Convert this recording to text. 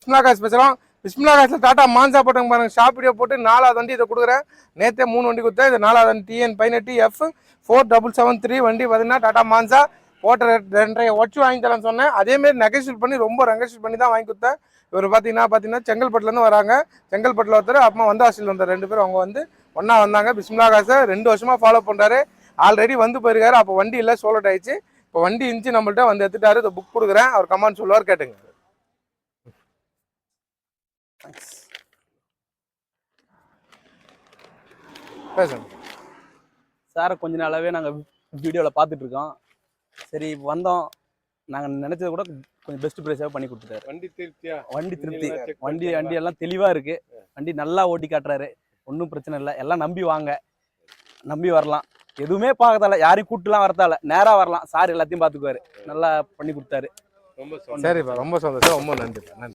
பிஸ்மில்லா காசு பேசுகிறோம். பிஸ்மில்லா காசில் டாட்டா மான்சா போட்டாங்க பாருங்க. ஷாப் வீடியோ போட்டு 4வது வண்டி இதை கொடுக்குறேன். நேற்றே 3 வண்டி கொடுத்தேன். இது 4வது வண்டி TN18F 4773 வண்டி பார்த்தீங்கன்னா டாட்டா மான்சா போட்ட 2.5 ஒச்சு வாங்கி தரேன்னு சொன்னேன். அதேமாரி நெகோஷியேட் பண்ணி ரொம்ப நெகோஷியேட் பண்ணி தான் வாங்கி கொடுத்தேன். இவர் பார்த்தீங்கன்னா செங்கல்பட்டுலேருந்து வராங்க. செங்கல்பட்டில் ஒருத்தர் அப்புறமா வந்தாசில் வந்தார். 2 பேரும் அவங்க வந்து ஒன்றா வந்தாங்க. பிஸ்மில்லா காசை 2 வருஷமாக ஃபாலோ பண்ணுறாரு. ஆல்ரெடி வந்து போயிருக்காரு. அப்போ வண்டி இல்லை, சோல்ட் ஆயிடுச்சு. இப்போ வண்டி இருந்துச்சு நம்மள்ட்ட வந்து எடுத்துட்டாரு. இதை புக் கொடுக்குறேன். அவர் கமெண்ட் சொல்லுவார், கேட்டுங்க. பேசுங்க சாரை கொஞ்ச நாளாவே நாங்கள் வீடியோவில் பார்த்துட்டு இருக்கோம். சரி வந்தோம், நாங்கள் நினைச்சதை கூட கொஞ்சம் பெஸ்ட் ப்ரைஸாக பண்ணி கொடுத்துட்டாரு. வண்டி திருப்தியா? வண்டி திருப்தி. வண்டி எல்லாம் தெளிவாக இருக்கு. வண்டி நல்லா ஓட்டி காட்டுறாரு. ஒன்றும் பிரச்சனை இல்லை. எல்லாம் நம்பி வாங்க, நம்பி வரலாம். எதுவுமே பார்க்கறதால யாரையும் கூட்டுலாம் வரதால நேராக வரலாம். சார் எல்லாத்தையும் பார்த்துக்குவாரு. நல்லா பண்ணி கொடுத்தாரு. சரிப்பா, ரொம்ப சந்தோஷம். ரொம்ப நன்றி.